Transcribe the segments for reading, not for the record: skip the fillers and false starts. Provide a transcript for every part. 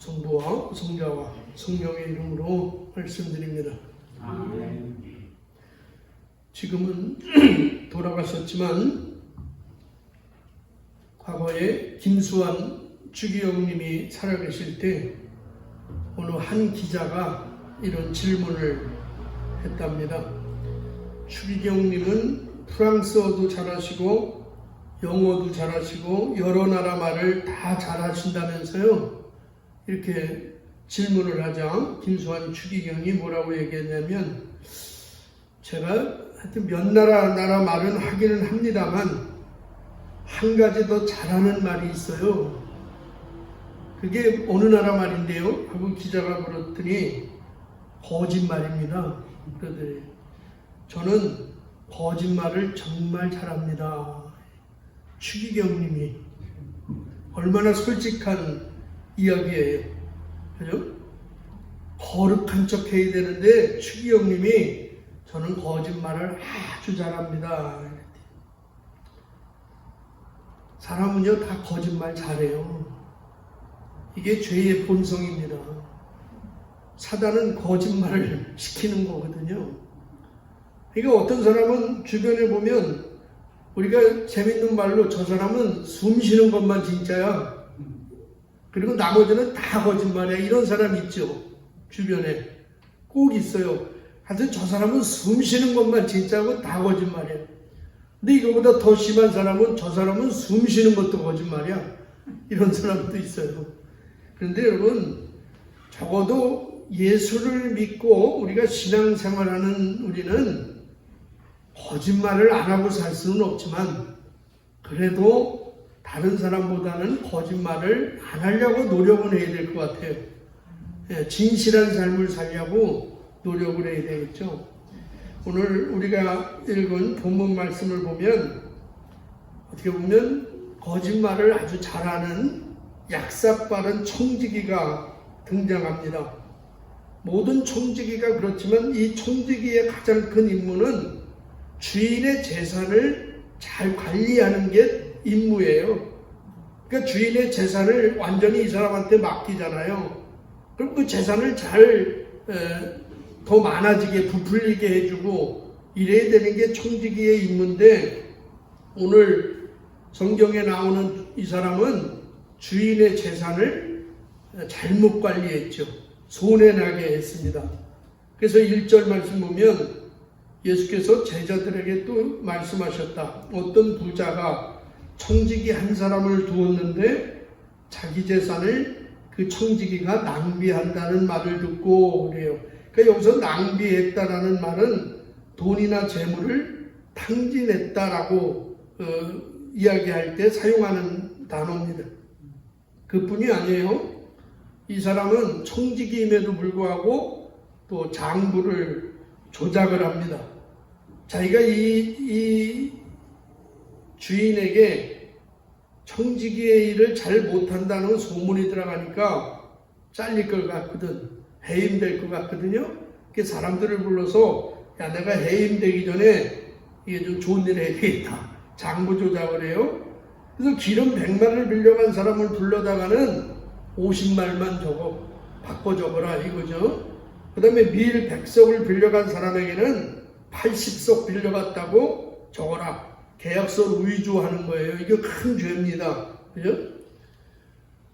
성부와 성자와 성령의 이름으로 말씀드립니다. 아멘. 지금은 돌아가셨지만 과거에 김수환 주기영님이 살아계실 때 어느 한 기자가 이런 질문을 했답니다. 주기영님은 프랑스어도 잘하시고 영어도 잘하시고 여러 나라 말을 다 잘하신다면서요. 이렇게 질문을 하자 김수환 추기경이 뭐라고 얘기했냐면, 제가 하여튼 몇 나라 말은 하기는 합니다만 한 가지 더 잘하는 말이 있어요. 그게 어느 나라 말인데요? 하고 기자가 물었더니 거짓말입니다. 그러더니 저는 거짓말을 정말 잘합니다. 추기경님이 얼마나 솔직한 이야기예요. 그죠? 거룩한 척 해야 되는데 추기경님이 저는 거짓말을 아주 잘합니다. 사람은요 다 거짓말 잘해요. 이게 죄의 본성입니다. 사단은 거짓말을 시키는 거거든요. 그러니까 어떤 사람은 주변에 보면 우리가 재밌는 말로 저 사람은 숨 쉬는 것만 진짜야. 그리고 나머지는 다 거짓말이야. 이런 사람 있죠. 주변에 꼭 있어요. 하여튼 저 사람은 숨 쉬는 것만 진짜고 다 거짓말이야. 근데 이거보다 더 심한 사람은 저 사람은 숨 쉬는 것도 거짓말이야. 이런 사람도 있어요. 그런데 여러분, 적어도 예수를 믿고 우리가 신앙생활하는 우리는 거짓말을 안 하고 살 수는 없지만 그래도 다른 사람보다는 거짓말을 안 하려고 노력은 해야 될 것 같아요. 진실한 삶을 살려고 노력을 해야 되겠죠. 오늘 우리가 읽은 본문 말씀을 보면 어떻게 보면 거짓말을 아주 잘하는 약삭빠른 청지기가 등장합니다. 모든 청지기가 그렇지만 이 청지기의 가장 큰 임무는 주인의 재산을 잘 관리하는 게 임무예요. 그러니까 주인의 재산을 완전히 이 사람한테 맡기잖아요. 그럼 그 재산을 잘 더 많아지게 부풀리게 해주고 이래야 되는 게 청지기의 임무인데, 오늘 성경에 나오는 이 사람은 주인의 재산을 잘못 관리했죠. 손해나게 했습니다. 그래서 1절 말씀 보면 예수께서 제자들에게 또 말씀하셨다. 어떤 부자가 청지기 한 사람을 두었는데 자기 재산을 그 청지기가 낭비한다는 말을 듣고 그래요. 그러니까 여기서 낭비했다라는 말은 돈이나 재물을 탕진했다라고 이야기할 때 사용하는 단어입니다. 그뿐이 아니에요. 이 사람은 청지기임에도 불구하고 또 장부를 조작을 합니다. 자기가 이 주인에게 청지기의 일을 잘 못한다는 소문이 들어가니까 잘릴 것 같거든. 해임될 것 같거든요. 그 사람들을 불러서 야, 내가 해임되기 전에 이게 좀 좋은 일 해야 되겠다. 장부 조작을 해요. 그래서 기름 100마리를 빌려간 사람을 불러다가는 50말만 바꿔 적어라 이거죠. 그 다음에 밀 100석을 빌려간 사람에게는 80석 빌려갔다고 적어라. 계약서를 위조하는 거예요. 이게 큰 죄입니다. 그죠?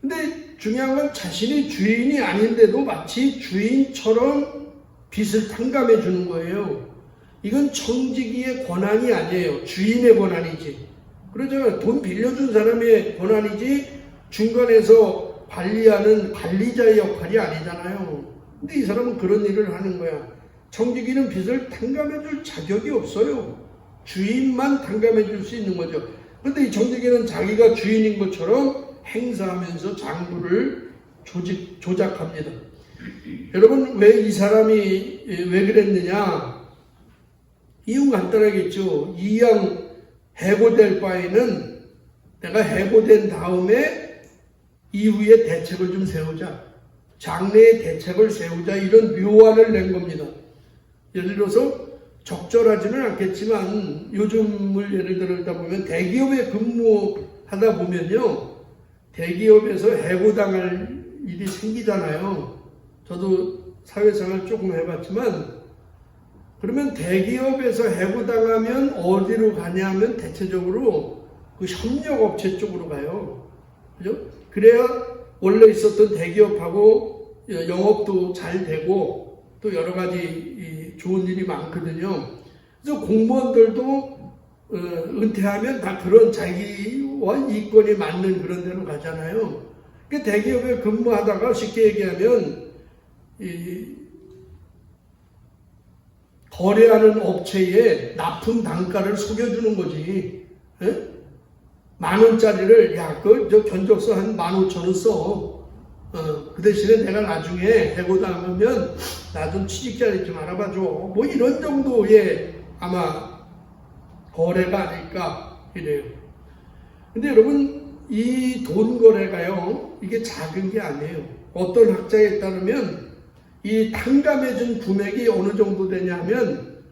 근데 중요한 건 자신이 주인이 아닌데도 마치 주인처럼 빚을 탕감해 주는 거예요. 이건 청지기의 권한이 아니에요. 주인의 권한이지. 그러잖아요. 돈 빌려준 사람의 권한이지 중간에서 관리하는 관리자의 역할이 아니잖아요. 근데 이 사람은 그런 일을 하는 거야. 청지기는 빚을 탕감해 줄 자격이 없어요. 주인만 탕감해 줄 수 있는 거죠. 그런데 이 청지기는 자기가 주인인 것처럼 행사하면서 장부를 조작합니다. 여러분, 왜 이 사람이 왜 그랬느냐? 이유는 간단하겠죠. 이왕 해고될 바에는 내가 해고된 다음에 이후에 대책을 좀 세우자. 장래의 대책을 세우자. 이런 묘안을 낸 겁니다. 예를 들어서 적절하지는 않겠지만 요즘을 예를 들다 보면 대기업에 근무하다 보면요. 대기업에서 해고당할 일이 생기잖아요. 저도 사회생활 조금 해봤지만, 그러면 대기업에서 해고당하면 어디로 가냐면 대체적으로 그 협력업체 쪽으로 가요. 그죠? 그래야 원래 있었던 대기업하고 영업도 잘 되고 또 여러 가지 좋은 일이 많거든요. 그래서 공무원들도 은퇴하면 다 그런 자기와 이권이 맞는 그런 데로 가잖아요. 그러니까 대기업에 근무하다가 쉽게 얘기하면 거래하는 업체에 납품 단가를 속여주는 거지. 에? 10,000원짜리를 저 견적서 한 15,000원 써. 그 대신에 내가 나중에 해고당하면 나 좀 취직 자리 좀 알아봐줘. 뭐 이런 정도의 아마 거래가 아닐까 이래요. 근데 여러분 이 돈 거래가요 이게 작은 게 아니에요. 어떤 학자에 따르면 이 탕감해준 금액이 어느 정도 되냐면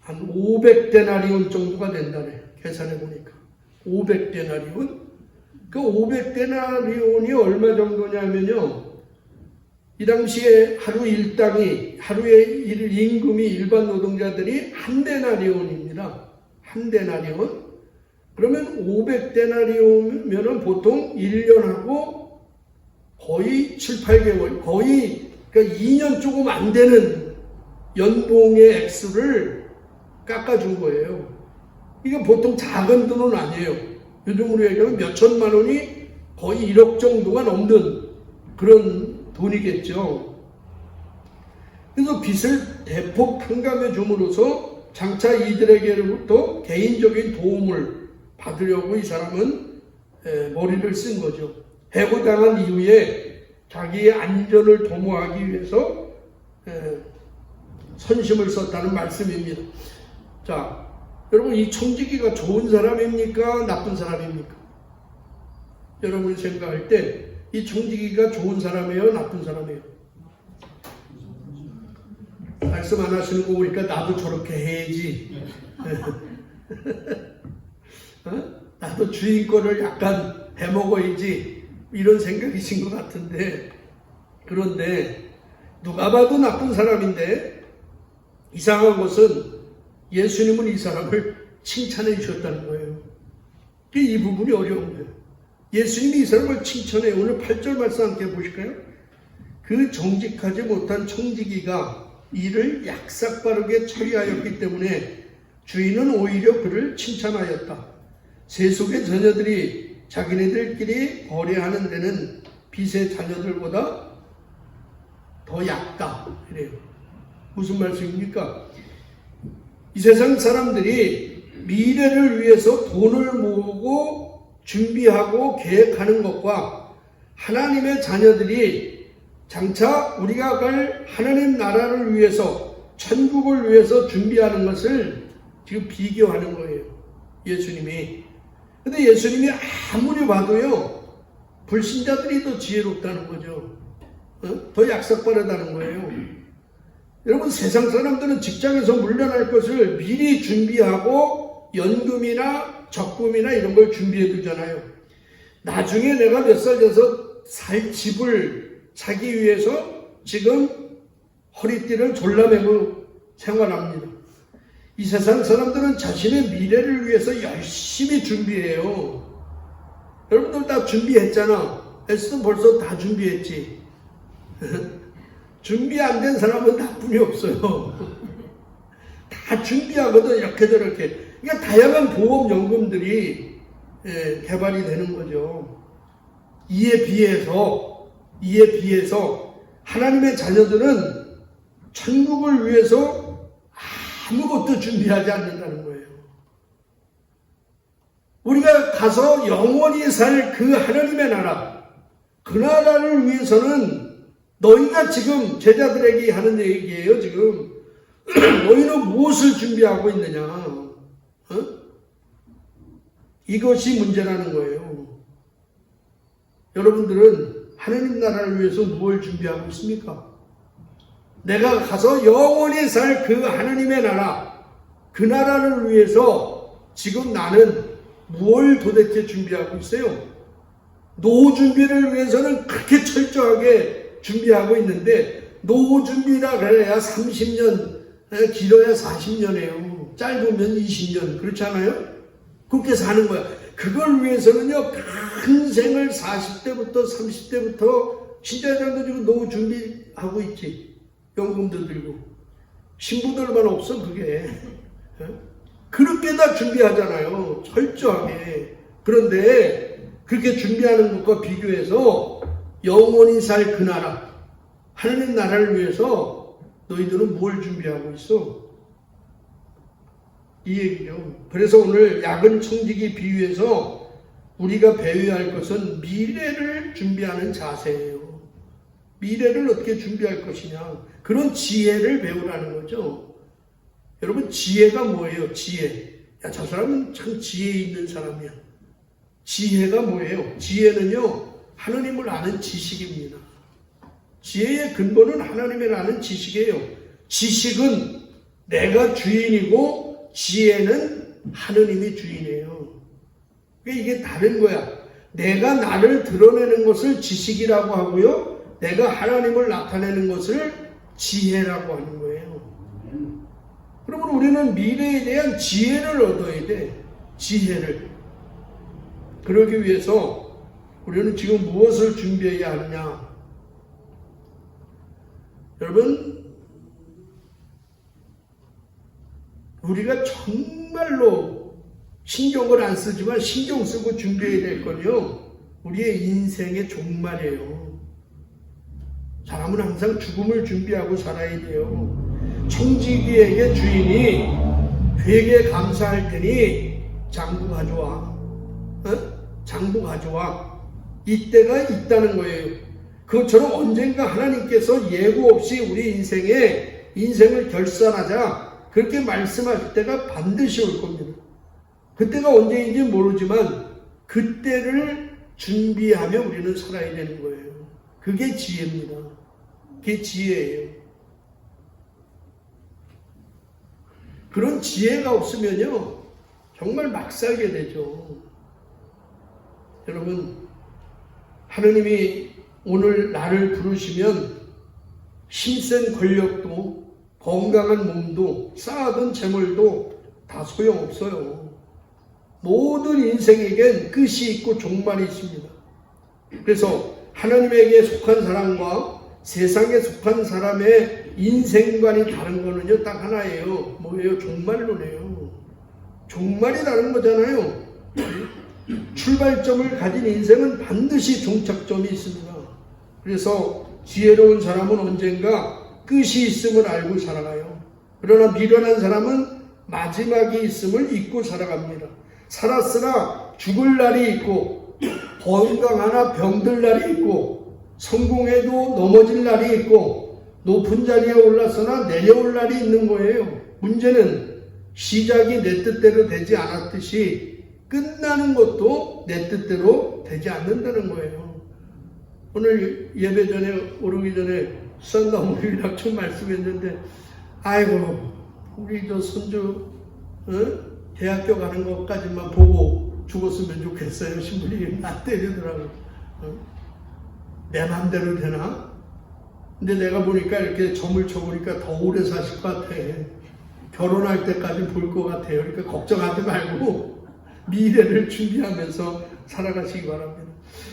한 500데나리온 정도가 된다네. 계산해 보니까 500데나리온. 그 500데나리온이 얼마 정도냐면요. 이 당시에 하루 일당이 하루의 임금이 일반 노동자들이 한 데나리온입니다. 한 데나리온. 그러면 500데나리온면은 보통 1년하고 거의 7, 8개월, 거의 그러니까 2년 조금 안 되는 연봉의 액수를 깎아준 거예요. 이게 보통 작은 돈은 아니에요. 요즘으로 얘기하면 몇 천만 원이 거의 1억 정도가 넘는 그런 돈이겠죠. 그래서 빚을 대폭 탕감해 줌으로써 장차 이들에게로부터 개인적인 도움을 받으려고 이 사람은 머리를 쓴 거죠. 해고당한 이후에 자기의 안전을 도모하기 위해서 선심을 썼다는 말씀입니다. 자, 여러분 이 청지기가 좋은 사람입니까? 나쁜 사람입니까? 여러분이 생각할 때 이 청지기가 좋은 사람이에요? 나쁜 사람이에요? 말씀 안 하시는 거 보니까 나도 저렇게 해야지. 나도 주인 거를 약간 해먹어야지. 이런 생각이신 것 같은데, 그런데 누가 봐도 나쁜 사람인데 이상한 것은 예수님은 이 사람을 칭찬해 주셨다는 거예요. 이 부분이 어려운 거예요. 예수님이 이 사람을 칭찬해요. 오늘 8절 말씀 함께 보실까요? 그 정직하지 못한 청지기가 일을 약삭빠르게 처리하였기 때문에 주인은 오히려 그를 칭찬하였다. 세속의 자녀들이 자기네들끼리 거래하는 데는 빚의 자녀들보다 더 얕다. 이래요. 무슨 말씀입니까? 이 세상 사람들이 미래를 위해서 돈을 모으고 준비하고 계획하는 것과 하나님의 자녀들이 장차 우리가 갈 하나님 나라를 위해서 천국을 위해서 준비하는 것을 지금 비교하는 거예요. 예수님이. 근데 예수님이 아무리 봐도요, 불신자들이 더 지혜롭다는 거죠. 더 약삭빠르다는 거예요. 여러분, 세상 사람들은 직장에서 물러날 것을 미리 준비하고 연금이나 적금이나 이런 걸 준비해 두잖아요. 나중에 내가 몇 살 돼서 살 집을 사기 위해서 지금 허리띠를 졸라매고 생활합니다. 이 세상 사람들은 자신의 미래를 위해서 열심히 준비해요. 여러분들 다 준비했잖아. 에스도 벌써 다 준비했지. 준비 안 된 사람은 나뿐이 없어요. 다 준비하거든, 이렇게 저렇게. 그러니까 다양한 보험연금들이 개발이 되는 거죠. 이에 비해서 하나님의 자녀들은 천국을 위해서 아무것도 준비하지 않는다는 거예요. 우리가 가서 영원히 살 그 하나님의 나라, 그 나라를 위해서는 너희가 지금 제자들에게 하는 얘기예요. 지금 너희는 무엇을 준비하고 있느냐? 이것이 문제라는 거예요. 여러분들은 하나님 나라를 위해서 무엇을 준비하고 있습니까? 내가 가서 영원히 살 그 하나님의 나라, 그 나라를 위해서 지금 나는 무엇을 도대체 준비하고 있어요? 노후 준비를 위해서는 그렇게 철저하게 준비하고 있는데 노후 준비라 그래야 30년, 길어야 40년이에요. 짧으면 20년. 그렇지 않아요? 그렇게 사는 거야. 그걸 위해서는요, 평생을 40대부터 30대부터 신자들도 지금 노후 준비하고 있지. 연금도 들고. 신부들만 없어, 그게. 그렇게 다 준비하잖아요. 철저하게. 그런데 그렇게 준비하는 것과 비교해서 영원히 살 그 나라, 하나님 나라를 위해서 너희들은 뭘 준비하고 있어? 이 얘기죠. 그래서 오늘 야근 청지기 비유에서 우리가 배워야 할 것은 미래를 준비하는 자세예요. 미래를 어떻게 준비할 것이냐. 그런 지혜를 배우라는 거죠. 여러분, 지혜가 뭐예요? 지혜. 야, 저 사람은 참 지혜 있는 사람이야. 지혜가 뭐예요? 지혜는요, 하나님을 아는 지식입니다. 지혜의 근본은 하나님을 아는 지식이에요. 지식은 내가 주인이고 지혜는 하나님이 주인이에요. 그러니까 이게 다른 거야. 내가 나를 드러내는 것을 지식이라고 하고요. 내가 하나님을 나타내는 것을 지혜라고 하는 거예요. 그러면 우리는 미래에 대한 지혜를 얻어야 돼. 지혜를. 그러기 위해서 우리는 지금 무엇을 준비해야 하느냐. 여러분, 우리가 정말로 신경을 안 쓰지만 신경 쓰고 준비해야 될 건요, 우리의 인생의 종말이에요. 사람은 항상 죽음을 준비하고 살아야 돼요. 청지기에게 주인이 회개 감사할 테니 장부 가져와. 장부 가져와. 이때가 있다는 거예요. 그것처럼 언젠가 하나님께서 예고 없이 우리 인생을 결산하자 그렇게 말씀하실 때가 반드시 올 겁니다. 그때가 언제인지 모르지만 그때를 준비하며 우리는 살아야 되는 거예요. 그게 지혜입니다. 그게 지혜예요. 그런 지혜가 없으면요, 정말 막 살게 되죠. 여러분, 하나님이 오늘 나를 부르시면 힘센 권력도 건강한 몸도 쌓아둔 재물도 다 소용없어요. 모든 인생에겐 끝이 있고 종말이 있습니다. 그래서 하나님에게 속한 사람과 세상에 속한 사람의 인생관이 다른 거는요, 딱 하나예요. 뭐예요? 종말론이에요. 종말이 다른 거잖아요. 출발점을 가진 인생은 반드시 종착점이 있습니다. 그래서 지혜로운 사람은 언젠가 끝이 있음을 알고 살아가요. 그러나 미련한 사람은 마지막이 있음을 잊고 살아갑니다. 살았으나 죽을 날이 있고 건강하나 병들 날이 있고 성공해도 넘어질 날이 있고 높은 자리에 올랐으나 내려올 날이 있는 거예요. 문제는 시작이 내 뜻대로 되지 않았듯이 끝나는 것도 내 뜻대로 되지 않는다는 거예요. 오늘 예배 전에 오르기 전에 썬더모일학교 말씀했는데, 아이고 우리 저 손주 대학교 가는 것까지만 보고 죽었으면 좋겠어요. 신부님이 나 때리더라고요. 내 맘대로 되나? 근데 내가 보니까 이렇게 점을 쳐보니까 더 오래 사실 것 같아. 결혼할 때까지 볼 것 같아요. 그러니까 걱정하지 말고 미래를 준비하면서 살아가시기 바랍니다.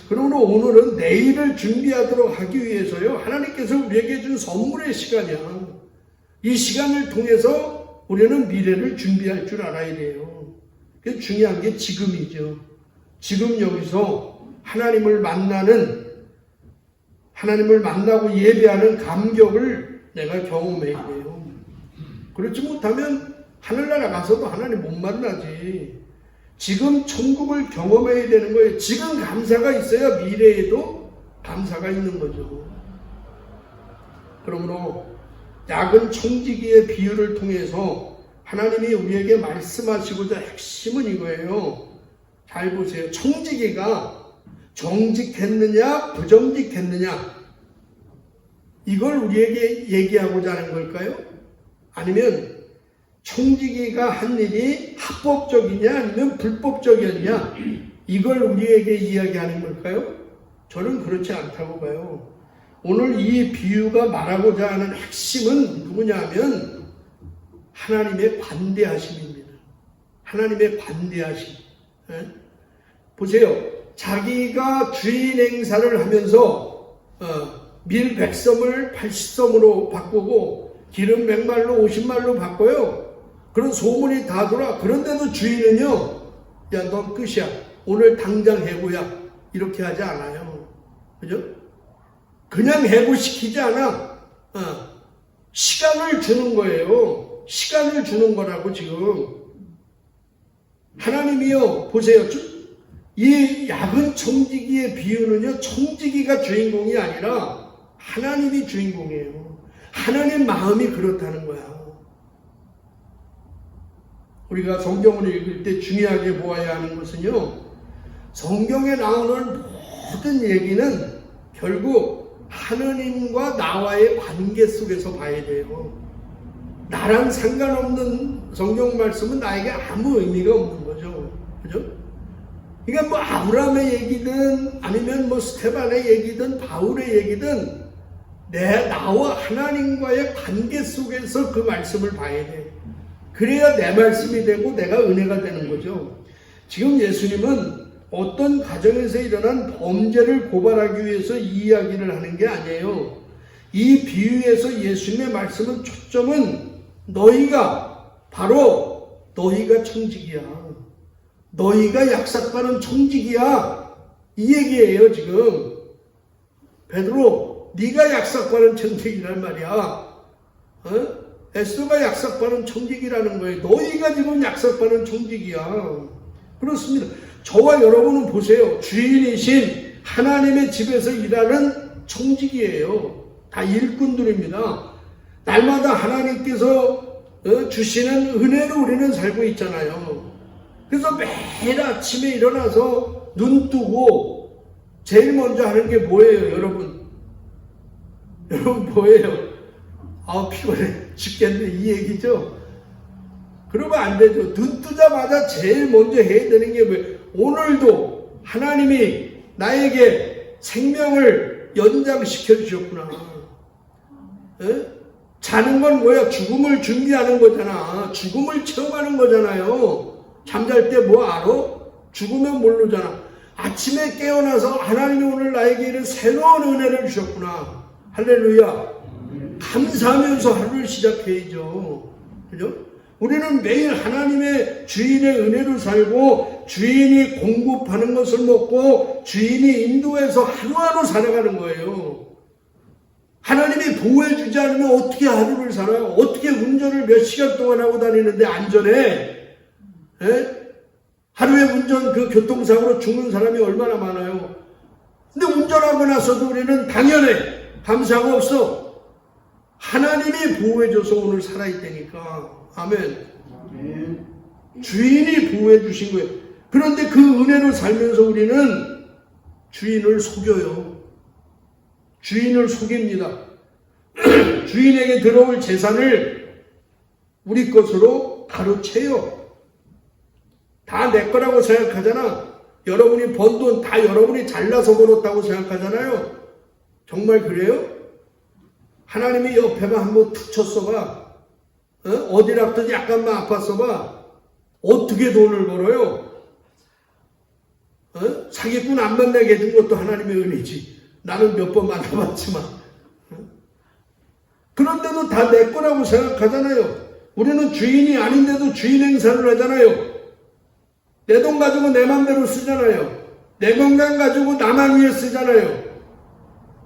그러므로 오늘은 내일을 준비하도록 하기 위해서요, 하나님께서 우리에게 준 선물의 시간이야. 이 시간을 통해서 우리는 미래를 준비할 줄 알아야 돼요. 그래서 중요한 게 지금이죠. 지금 여기서 하나님을 만나고 예배하는 감격을 내가 경험해야 돼요. 그렇지 못하면 하늘나라 가서도 하나님 못 만나지. 지금 천국을 경험해야 되는 거예요. 지금 감사가 있어야 미래에도 감사가 있는 거죠. 그러므로 야근 청지기의 비유를 통해서 하나님이 우리에게 말씀하시고자 핵심은 이거예요. 잘 보세요. 청지기가 정직했느냐 부정직했느냐, 이걸 우리에게 얘기하고자 하는 걸까요? 아니면 청지기가 한 일이 합법적이냐 아니면 불법적이냐, 이걸 우리에게 이야기하는 걸까요? 저는 그렇지 않다고 봐요. 오늘 이 비유가 말하고자 하는 핵심은 누구냐면 하나님의 관대하심입니다. 하나님의 관대하심. 보세요. 자기가 주인 행사를 하면서 밀 100섬을 80섬으로 바꾸고 기름 100말로 50말로 바꿔요. 그런 소문이 다 돌아. 그런데도 주인은요, 야, 너 끝이야. 오늘 당장 해고야. 이렇게 하지 않아요. 그죠? 그냥 해고시키지 않아. 시간을 주는 거예요. 시간을 주는 거라고 지금. 하나님이요, 보세요. 이 야근 청지기의 비유는요, 청지기가 주인공이 아니라 하나님이 주인공이에요. 하나님 마음이 그렇다는 거야. 우리가 성경을 읽을 때 중요하게 보아야 하는 것은요, 성경에 나오는 모든 얘기는 결국 하나님과 나와의 관계 속에서 봐야 돼요. 나랑 상관없는 성경 말씀은 나에게 아무 의미가 없는 거죠. 그죠? 그러니까 뭐 아브라함의 얘기든 아니면 뭐 스테반의 얘기든 바울의 얘기든 나와 하나님과의 관계 속에서 그 말씀을 봐야 돼. 그래야 내 말씀이 되고 내가 은혜가 되는 거죠. 지금 예수님은 어떤 가정에서 일어난 범죄를 고발하기 위해서 이 이야기를 하는 게 아니에요. 이 비유에서 예수님의 말씀은 초점은 바로 너희가 청지기야. 너희가 약삭하는 청지기야. 이 얘기예요 지금. 베드로, 네가 약삭하는 청지기란 말이야. 에스더가 약삭하는 청지기라는 거예요. 너희가 지금 약삭하는 청지기야. 그렇습니다. 저와 여러분은 보세요. 주인이신 하나님의 집에서 일하는 청지기예요. 다 일꾼들입니다. 날마다 하나님께서 주시는 은혜로 우리는 살고 있잖아요. 그래서 매일 아침에 일어나서 눈 뜨고 제일 먼저 하는 게 뭐예요, 여러분? 여러분 뭐예요? 피곤해 죽겠네 이 얘기죠? 그러면 안 되죠. 눈 뜨자마자 제일 먼저 해야 되는 게 뭐예요? 오늘도 하나님이 나에게 생명을 연장시켜 주셨구나. 자는 건 뭐야? 죽음을 준비하는 거잖아. 죽음을 체험하는 거잖아요. 잠잘 때 뭐 알아? 죽으면 모르잖아. 아침에 깨어나서 하나님이 오늘 나에게 이런 새로운 은혜를 주셨구나. 할렐루야. 감사하면서 하루를 시작해야죠. 그죠? 우리는 매일 하나님의 주인의 은혜로 살고 주인이 공급하는 것을 먹고 주인이 인도해서 하루하루 살아가는 거예요. 하나님이 보호해주지 않으면 어떻게 하루를 살아요? 어떻게 운전을 몇 시간 동안 하고 다니는데 안전해? 하루에 운전 교통사고로 죽는 사람이 얼마나 많아요? 근데 운전하고 나서도 우리는 당연해. 감사가 없어. 하나님이 보호해줘서 오늘 살아있다니까. 아멘. 주인이 보호해 주신 거예요. 그런데 그 은혜를 살면서 우리는 주인을 속여요. 주인을 속입니다. 주인에게 들어올 재산을 우리 것으로 가로채요. 다 내 거라고 생각하잖아. 여러분이 번 돈 다 여러분이 잘나서 벌었다고 생각하잖아요. 정말 그래요? 하나님이 옆에만 한번 툭 쳤어봐. 어디라도 약간만 아팠어봐. 어떻게 돈을 벌어요? 사기꾼 안 만나게 해준 것도 하나님의 은혜지. 나는 몇 번 만나봤지만. 그런데도 다 내 거라고 생각하잖아요. 우리는 주인이 아닌데도 주인 행사를 하잖아요. 내 돈 가지고 내 맘대로 쓰잖아요. 내 건강 가지고 나만 위해 쓰잖아요.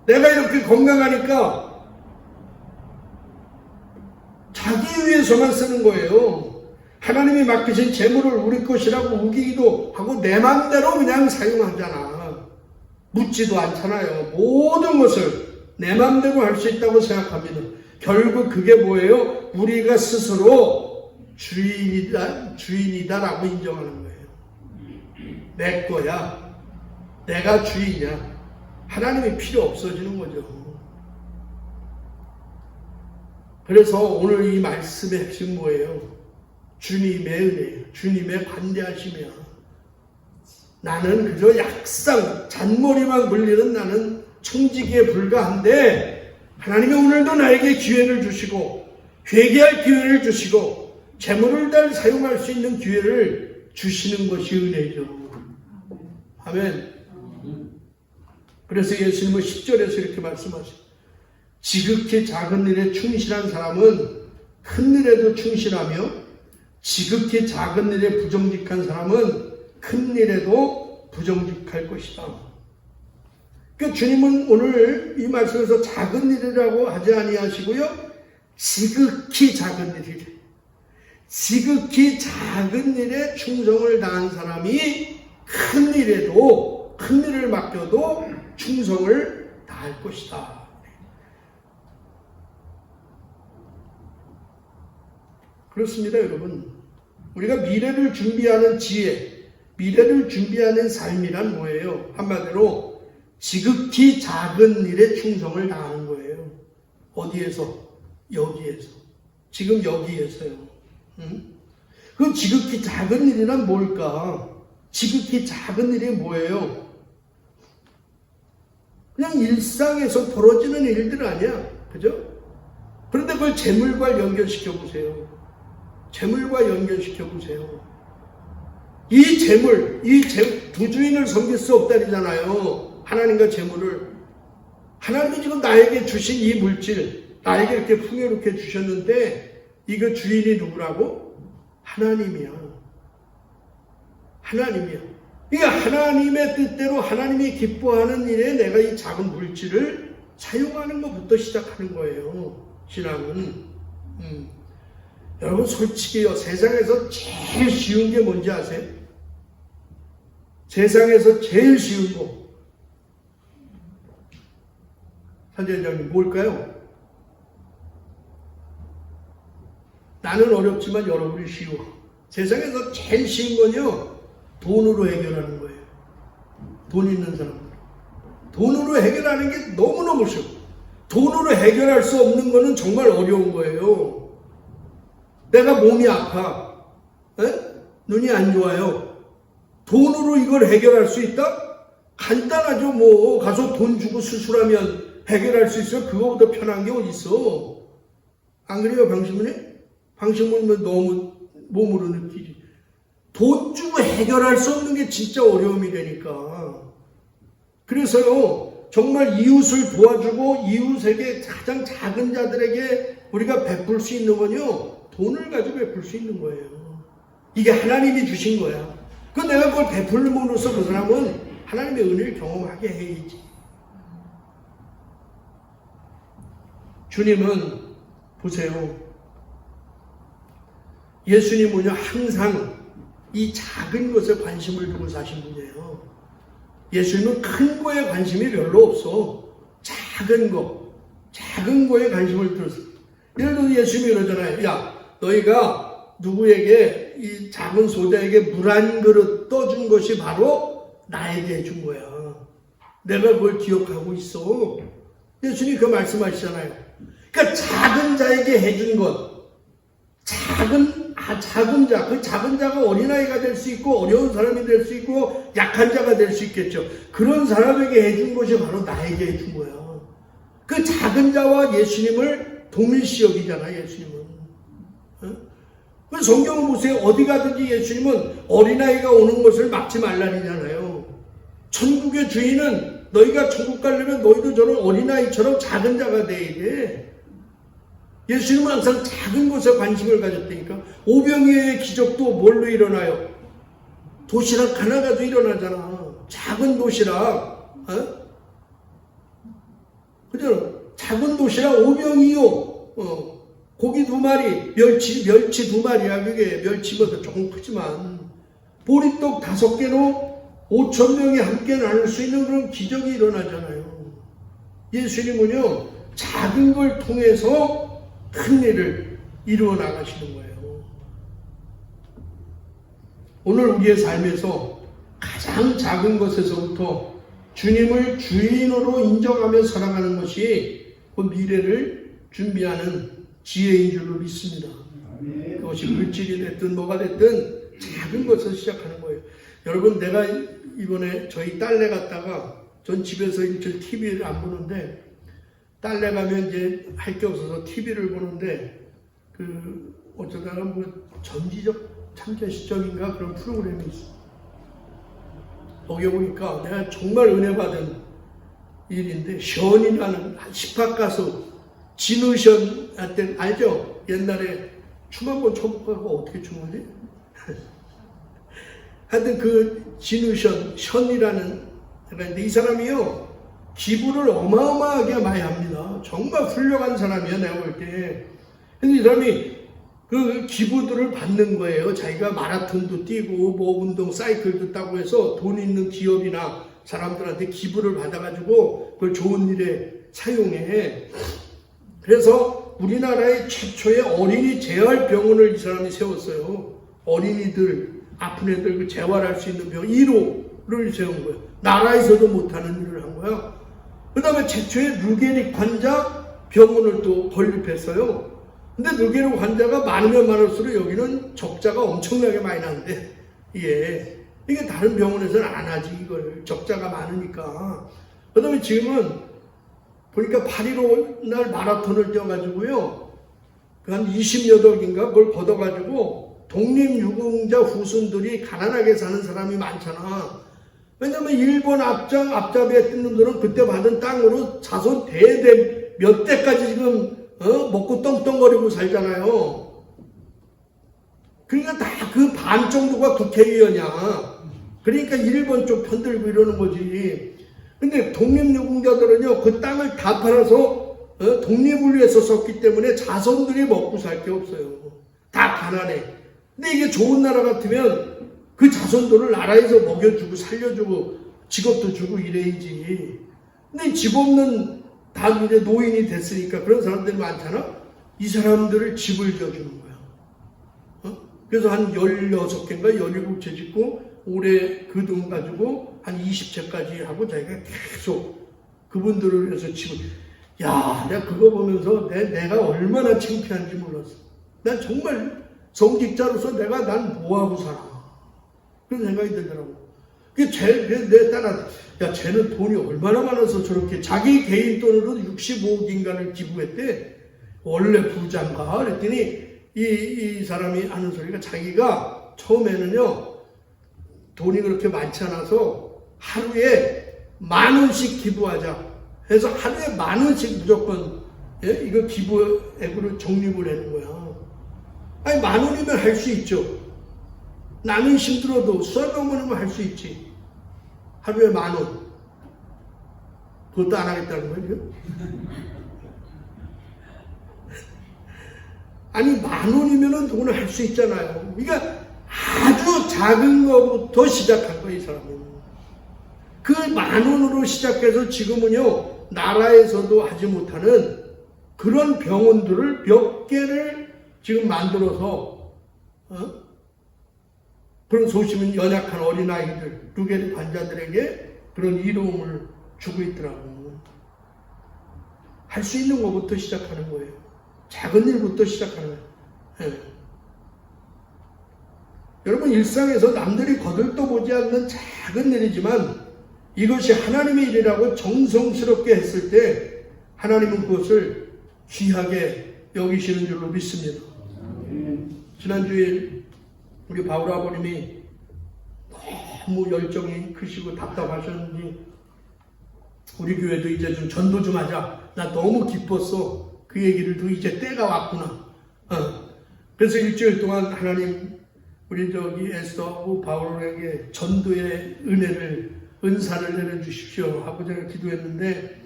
내가 이렇게 건강하니까 자기 위해서만 쓰는 거예요. 하나님이 맡기신 재물을 우리 것이라고 우기기도 하고 내 맘대로 그냥 사용하잖아. 묻지도 않잖아요. 모든 것을 내 맘대로 할 수 있다고 생각합니다. 결국 그게 뭐예요? 우리가 스스로 주인이다라고 인정하는 거예요. 내 거야. 내가 주인이야. 하나님이 필요 없어지는 거죠. 그래서 오늘 이 말씀의 핵심 뭐예요? 주님의 은혜예요. 주님의 관대하심이야. 나는 그저 약상 잔머리만 굴리는 나는 청지기에 불과한데 하나님이 오늘도 나에게 기회를 주시고 회개할 기회를 주시고 재물을 잘 사용할 수 있는 기회를 주시는 것이 은혜죠. 아멘. 그래서 예수님은 10절에서 이렇게 말씀하셔요. 지극히 작은 일에 충실한 사람은 큰 일에도 충실하며 지극히 작은 일에 부정직한 사람은 큰 일에도 부정직할 것이다. 그러니까 주님은 오늘 이 말씀에서 작은 일이라고 하지 아니하시고요. 지극히 작은 일이래. 지극히 작은 일에 충성을 다한 사람이 큰 일에도 큰 일을 맡겨도 충성을 다할 것이다. 그렇습니다, 여러분. 우리가 미래를 준비하는 지혜, 미래를 준비하는 삶이란 뭐예요? 한마디로 지극히 작은 일에 충성을 다하는 거예요. 어디에서? 여기에서. 지금 여기에서요. 그 지극히 작은 일이란 뭘까? 지극히 작은 일이 뭐예요? 그냥 일상에서 벌어지는 일들 아니야. 그죠? 그런데 그걸 재물과 연결시켜 보세요. 재물과 연결시켜 보세요. 이 재물, 두 주인을 섬길 수 없다잖아요. 하나님과 재물을. 하나님이 지금 나에게 주신 이 물질, 나에게 이렇게 풍요롭게 주셨는데 이거 주인이 누구라고? 하나님이야. 하나님이야. 그러니까 하나님의 뜻대로 하나님이 기뻐하는 일에 내가 이 작은 물질을 사용하는 것부터 시작하는 거예요. 신앙은. 여러분 솔직히요. 세상에서 제일 쉬운 게 뭔지 아세요? 세상에서 제일 쉬운 거. 사제장님 뭘까요? 나는 어렵지만 여러분이 쉬워. 세상에서 제일 쉬운 건요. 돈으로 해결하는 거예요. 돈 있는 사람들. 돈으로 해결하는 게 너무너무 쉬워. 돈으로 해결할 수 없는 거는 정말 어려운 거예요. 내가 몸이 아파. 눈이 안 좋아요. 돈으로 이걸 해결할 수 있다? 간단하죠. 뭐 가서 돈 주고 수술하면 해결할 수 있어요. 그거보다 편한 게 어디 있어. 안 그래요, 방식문에? 방식문은 너무 몸으로 느끼지. 돈 주고 해결할 수 없는 게 진짜 어려움이 되니까. 그래서요, 정말 이웃을 도와주고 이웃에게 가장 작은 자들에게 우리가 베풀 수 있는 건요, 돈을 가지고 베풀 수 있는 거예요. 이게 하나님이 주신 거야. 그 내가 그걸 베풀므로써 그 사람은 하나님의 은혜를 경험하게 해야지. 주님은 보세요. 예수님은요, 항상 이 작은 것에 관심을 두고 사신 분이에요. 예수님은 큰 거에 관심이 별로 없어. 작은 거에 관심을 들었어. 예를 들어서 예수님이 그러잖아요. 야, 너희가 누구에게 이 작은 소자에게 물 한 그릇 떠준 것이 바로 나에게 해준 거야. 내가 그걸 기억하고 있어. 예수님이 그 말씀하시잖아요. 그러니까 작은 자에게 해준 것, 작은 자, 그 작은 자가 어린아이가 될 수 있고 어려운 사람이 될 수 있고 약한 자가 될 수 있겠죠. 그런 사람에게 해준 것이 바로 나에게 해준 거야. 그 작은 자와 예수님을 동일시 여기잖아, 예수님은. 성경을 보세요. 어디 가든지 예수님은 어린아이가 오는 것을 막지 말라니잖아요. 천국의 주인은 너희가 천국 가려면 너희도 저런 어린아이처럼 작은 자가 돼야 돼. 예수님은 항상 작은 것에 관심을 가졌다니까. 오병이어의 기적도 뭘로 일어나요? 도시락 하나 가지고 일어나잖아. 작은 도시락. 그죠? 작은 도시락 오병이어. 고기 2마리, 멸치 2마리야. 그게 멸치보다 조금 크지만 보리떡 5개로 5,000명이 함께 나눌 수 있는 그런 기적이 일어나잖아요. 예수님은요, 작은 걸 통해서 큰 일을 이루어 나가시는 거예요. 오늘 우리의 삶에서 가장 작은 것에서부터 주님을 주인으로 인정하며 살아가는 것이 그 미래를 준비하는 지혜인 줄로 믿습니다. 그것이 물질이 됐든 뭐가 됐든 작은 것을 시작하는 거예요. 여러분, 내가 이번에 저희 딸네 갔다가, 전 집에서 일절 TV를 안 보는데, 딸네 가면 이제 할 게 없어서 TV를 보는데, 어쩌다가 뭐 전지적 참전 시점인가 그런 프로그램이 있어. 거기 보니까 내가 정말 은혜 받은 일인데, 션이라는 힙합 가수, 진우션한테 알죠? 옛날에 춤 한번 춰보고 어떻게 춤하지? 하여튼 그 진우션, 션이라는 이 사람이요, 기부를 어마어마하게 많이 합니다. 정말 훌륭한 사람이야, 내가 볼 때. 근데 이 사람이 그 기부들을 받는 거예요. 자기가 마라톤도 뛰고, 뭐 운동 사이클도 따고 해서 돈 있는 기업이나 사람들한테 기부를 받아가지고 그걸 좋은 일에 사용해. 그래서 우리나라의 최초의 어린이 재활병원을 이 사람이 세웠어요. 어린이들, 아픈 애들 그 재활할 수 있는 병원 1호를 세운 거예요. 나라에서도 못하는 일을 한 거야. 그 다음에 최초의 루게릭 환자 병원을 또 건립했어요. 근데 루게릭 환자가 많으면 많을수록 여기는 적자가 엄청나게 많이 나는데, 이게 다른 병원에서는 안 하지, 이걸. 적자가 많으니까. 그 다음에 지금은 보니까 8.15 날 마라톤을 뛰어가지고요, 한 28개인가 그걸 걷어가지고 독립유공자 후손들이 가난하게 사는 사람이 많잖아. 왜냐면 일본 앞잡이에 뜬 놈들은 그때 받은 땅으로 자손 대대 몇 대까지 지금 먹고 떵떵거리고 살잖아요. 그러니까 다 그 반 정도가 국회의원이야. 그러니까 일본 쪽 편들고 이러는 거지. 근데 독립유공자들은요, 그 땅을 다 팔아서 독립을 위해서 썼기 때문에 자손들이 먹고 살 게 없어요. 다 가난해. 근데 이게 좋은 나라 같으면 그 자손들을 나라에서 먹여주고 살려주고 직업도 주고 이래야지. 근데 집 없는 다 이제 노인이 됐으니까 그런 사람들이 많잖아. 이 사람들을 집을 지어주는 거야. 그래서 한 16개인가 17채 짓고 올해 그 돈 가지고 한 20채까지 하고 자기가 계속 그분들을 위해서 집을. 야, 내가 그거 보면서 내가 얼마나 창피한지 몰랐어. 난 정말 성직자로서 난 뭐하고 살아. 그런 생각이 들더라고. 그래서 내 딸한테, 야, 쟤는 돈이 얼마나 많아서 저렇게 자기 개인 돈으로 65억인가를 기부했대. 원래 부자인가? 그랬더니 이 사람이 하는 소리가 자기가 처음에는요, 돈이 그렇게 많지 않아서 하루에 10,000원씩 기부하자 해서 하루에 10,000원씩 무조건 이거 기부액으로 적립을 하는 거야. 아니, 10,000원이면 할 수 있죠. 나는 힘들어도 썰어먹으면 할 수 있지. 하루에 10,000원. 그것도 안 하겠다는 거예요? 아니, 10,000원이면 돈을 할 수 있잖아요. 그러니까 아주 작은 것부터 시작한 거예요, 이 사람은. 그 10,000원으로 시작해서 지금은요, 나라에서도 하지 못하는 그런 병원들을 몇 개를 지금 만들어서, 그런 소심한 연약한 어린아이들, 루게릭 환자들에게 그런 이로움을 주고 있더라고요. 할 수 있는 것부터 시작하는 거예요. 작은 일부터 시작하는 거예요. 여러분, 일상에서 남들이 거들떠 보지 않는 작은 일이지만 이것이 하나님의 일이라고 정성스럽게 했을 때 하나님은 그것을 귀하게 여기시는 줄로 믿습니다. 지난주에 우리 바울 아버님이 너무 열정이 크시고 답답하셨는지 우리 교회도 이제 좀 전도 좀 하자. 나 너무 기뻤어. 그 얘기를 듣고 이제 때가 왔구나. 그래서 일주일 동안 하나님 우리 에스더하고 바울에게 전도의 은사를 내려주십시오 하고 제가 기도했는데,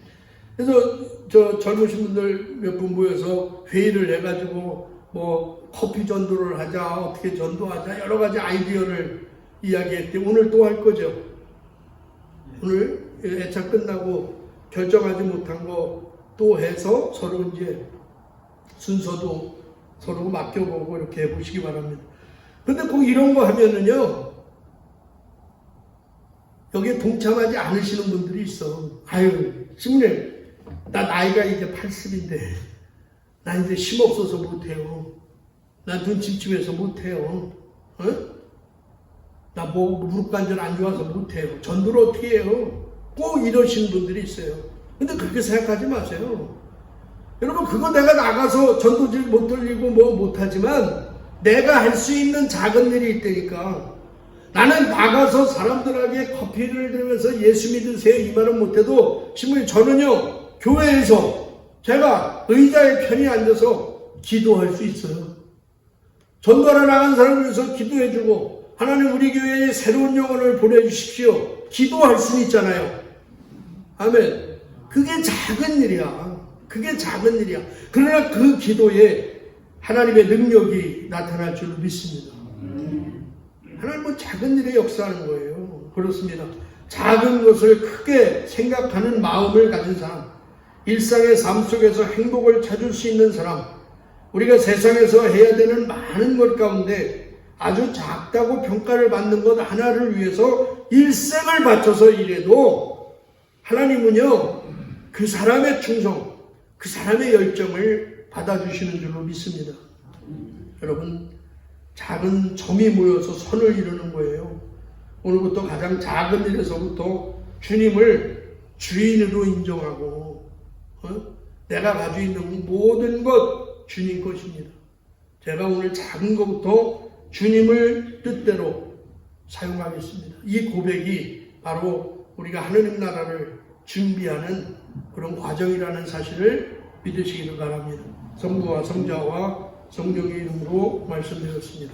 그래서 저 젊으신 분들 몇 분 모여서 회의를 해가지고 뭐 커피 전도를 하자, 어떻게 전도하자, 여러 가지 아이디어를 이야기했대. 오늘 또 할 거죠. 오늘 애차 끝나고 결정하지 못한 거 또 해서 서로 이제 순서도 서로 맡겨보고 이렇게 해보시기 바랍니다. 근데 꼭 이런 거 하면은요, 여기에 동참하지 않으시는 분들이 있어. 아유, 신부님, 나 나이가 이제 80인데, 나 이제 힘없어서 못해요. 나 눈 침침해서 못해요. 나 뭐 무릎 관절 안 좋아서 못해요. 전도를 어떻게 해요? 꼭 이러신 분들이 있어요. 근데 그렇게 생각하지 마세요. 여러분, 그거 내가 나가서 전도질 못 돌리고 뭐 못하지만 내가 할 수 있는 작은 일이 있다니까. 나는 나가서 사람들에게 커피를 들면서 예수 믿으세요 이 말은 못해도 신부님, 저는요 교회에서 제가 의자에 편히 앉아서 기도할 수 있어요. 전도하러 나간 사람을 위해서 기도해주고, 하나님 우리 교회에 새로운 영혼을 보내주십시오, 기도할 수 있잖아요. 아멘. 그게 작은 일이야. 그게 작은 일이야. 그러나 그 기도에 하나님의 능력이 나타날 줄 믿습니다. 하나님은 작은 일에 역사하는 거예요. 그렇습니다. 작은 것을 크게 생각하는 마음을 가진 사람, 일상의 삶 속에서 행복을 찾을 수 있는 사람, 우리가 세상에서 해야 되는 많은 것 가운데 아주 작다고 평가를 받는 것 하나를 위해서 일생을 바쳐서 일해도 하나님은요 그 사람의 충성, 그 사람의 열정을 받아주시는 줄로 믿습니다. 여러분, 작은 점이 모여서 선을 이루는 거예요. 오늘부터 가장 작은 일에서부터 주님을 주인으로 인정하고, 내가 가지고 있는 모든 것 주님 것입니다. 제가 오늘 작은 것부터 주님을 뜻대로 사용하겠습니다. 이 고백이 바로 우리가 하느님 나라를 준비하는 그런 과정이라는 사실을 믿으시기를 바랍니다. 성부와 성자와 성령의 이름으로 말씀드렸습니다.